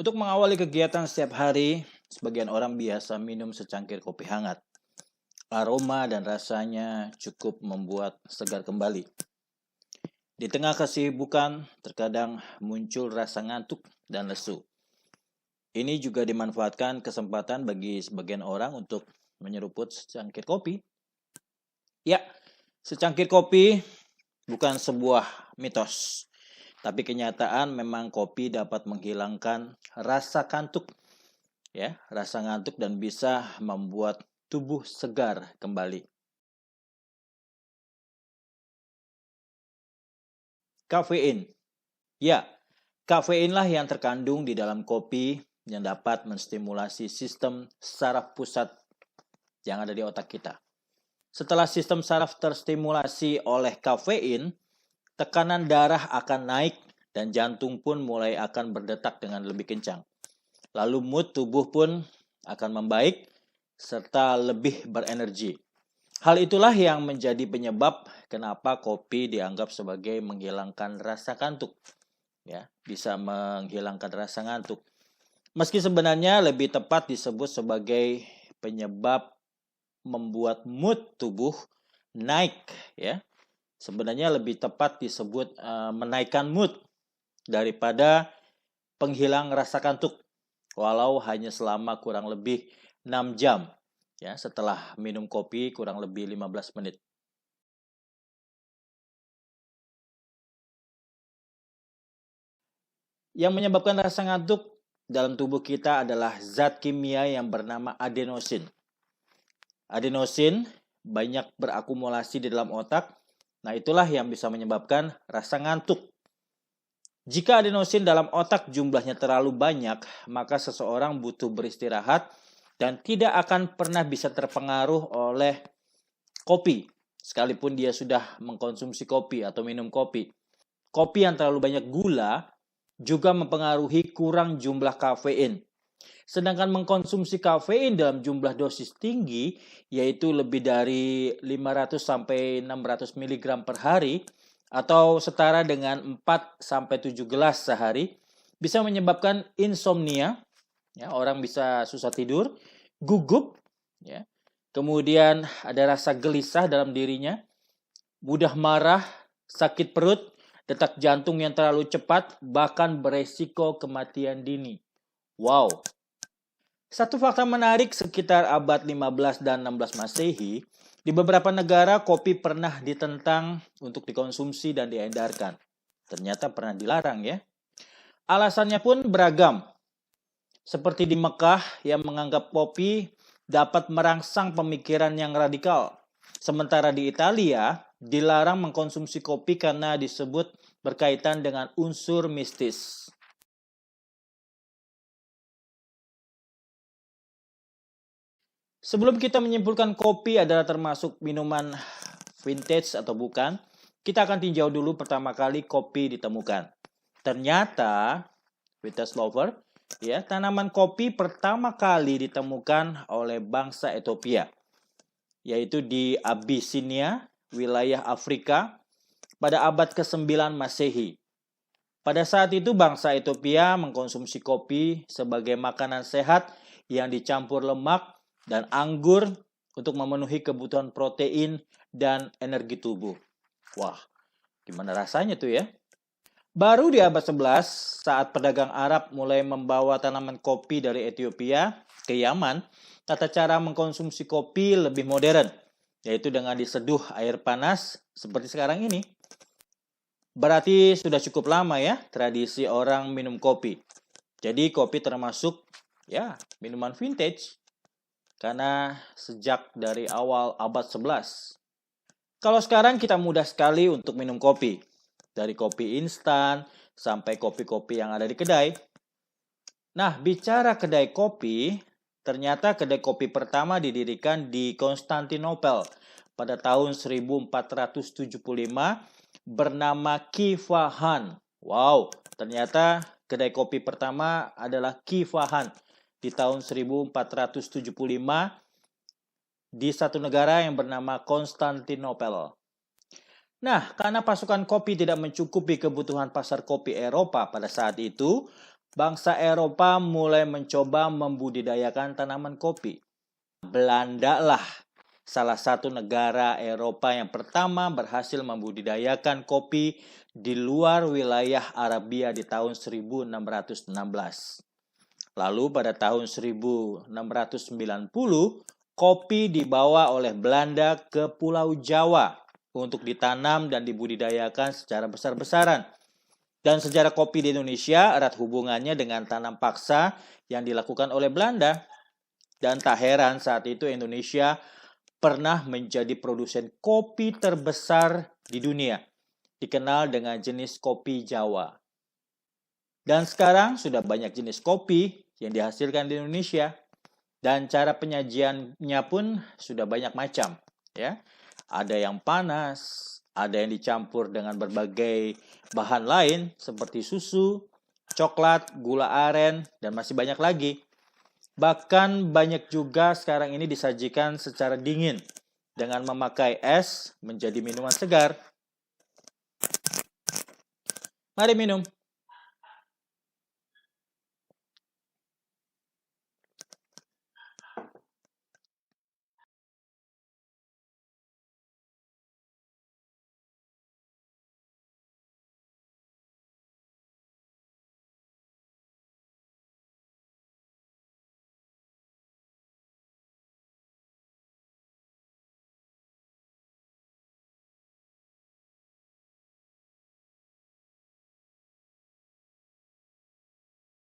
Untuk mengawali kegiatan setiap hari, sebagian orang biasa minum secangkir kopi hangat. Aroma dan rasanya cukup membuat segar kembali. Di tengah kesibukan, terkadang muncul rasa ngantuk dan lesu. Ini juga dimanfaatkan kesempatan bagi sebagian orang untuk menyeruput secangkir kopi. Ya, secangkir kopi bukan sebuah mitos. Tapi kenyataan memang kopi dapat menghilangkan rasa kantuk, rasa ngantuk dan bisa membuat tubuh segar kembali. Kafein. Ya, kafeinlah yang terkandung di dalam kopi yang dapat menstimulasi sistem saraf pusat yang ada di otak kita. Setelah sistem saraf terstimulasi oleh kafein, tekanan darah akan naik dan jantung pun mulai akan berdetak dengan lebih kencang. Lalu mood tubuh pun akan membaik serta lebih berenergi. Hal itulah yang menjadi penyebab kenapa kopi dianggap sebagai menghilangkan rasa kantuk. Bisa menghilangkan rasa ngantuk. Meski sebenarnya lebih tepat disebut sebagai penyebab membuat mood tubuh naik, Sebenarnya lebih tepat disebut menaikkan mood daripada penghilang rasa kantuk. Walau hanya selama kurang lebih 6 jam setelah minum kopi kurang lebih 15 menit. Yang menyebabkan rasa ngantuk dalam tubuh kita adalah zat kimia yang bernama adenosin. Adenosin banyak berakumulasi di dalam otak. Nah, itulah yang bisa menyebabkan rasa ngantuk. Jika adenosin dalam otak jumlahnya terlalu banyak, maka seseorang butuh beristirahat dan tidak akan pernah bisa terpengaruh oleh kopi, sekalipun dia sudah mengkonsumsi kopi atau minum kopi. Kopi yang terlalu banyak gula juga mempengaruhi kurang jumlah kafein. Sedangkan mengkonsumsi kafein dalam jumlah dosis tinggi, yaitu lebih dari 500 sampai 600 mg per hari, atau setara dengan 4-7 gelas sehari, bisa menyebabkan insomnia, orang bisa susah tidur, gugup, kemudian ada rasa gelisah dalam dirinya, mudah marah, sakit perut, detak jantung yang terlalu cepat, bahkan beresiko kematian dini. Wow! Satu fakta menarik sekitar abad 15 dan 16 Masehi, di beberapa negara kopi pernah ditentang untuk dikonsumsi dan diedarkan. Ternyata pernah dilarang Alasannya pun beragam. Seperti di Mekah yang menganggap kopi dapat merangsang pemikiran yang radikal. Sementara di Italia dilarang mengkonsumsi kopi karena disebut berkaitan dengan unsur mistis. Sebelum kita menyimpulkan kopi adalah termasuk minuman vintage atau bukan, kita akan tinjau dulu pertama kali kopi ditemukan. Ternyata, vintage lover, tanaman kopi pertama kali ditemukan oleh bangsa Ethiopia, yaitu di Abyssinia, wilayah Afrika, pada abad ke-9 Masehi. Pada saat itu bangsa Ethiopia mengkonsumsi kopi sebagai makanan sehat yang dicampur lemak dan anggur untuk memenuhi kebutuhan protein dan energi tubuh. Wah, gimana rasanya tuh Baru di abad 11, saat pedagang Arab mulai membawa tanaman kopi dari Ethiopia ke Yaman, tata cara mengkonsumsi kopi lebih modern, yaitu dengan diseduh air panas seperti sekarang ini. Berarti sudah cukup lama tradisi orang minum kopi. Jadi kopi termasuk minuman vintage. Karena sejak dari awal abad 11. Kalau sekarang kita mudah sekali untuk minum kopi. Dari kopi instan sampai kopi-kopi yang ada di kedai. Nah, bicara kedai kopi, ternyata kedai kopi pertama didirikan di Konstantinopel pada tahun 1475 bernama Kifahan. Wow, ternyata kedai kopi pertama adalah Kifahan. Di tahun 1475 di satu negara yang bernama Konstantinopel. Nah, karena pasukan kopi tidak mencukupi kebutuhan pasar kopi Eropa pada saat itu, bangsa Eropa mulai mencoba membudidayakan tanaman kopi. Belanda lah salah satu negara Eropa yang pertama berhasil membudidayakan kopi di luar wilayah Arabia di tahun 1616. Lalu pada tahun 1690, kopi dibawa oleh Belanda ke Pulau Jawa untuk ditanam dan dibudidayakan secara besar-besaran. Dan sejarah kopi di Indonesia erat hubungannya dengan tanam paksa yang dilakukan oleh Belanda. Dan tak heran saat itu Indonesia pernah menjadi produsen kopi terbesar di dunia, dikenal dengan jenis kopi Jawa. Dan sekarang sudah banyak jenis kopi yang dihasilkan di Indonesia. Dan cara penyajiannya pun sudah banyak macam. Ya, ada yang panas, ada yang dicampur dengan berbagai bahan lain seperti susu, coklat, gula aren, dan masih banyak lagi. Bahkan banyak juga sekarang ini disajikan secara dingin dengan memakai es menjadi minuman segar. Mari minum.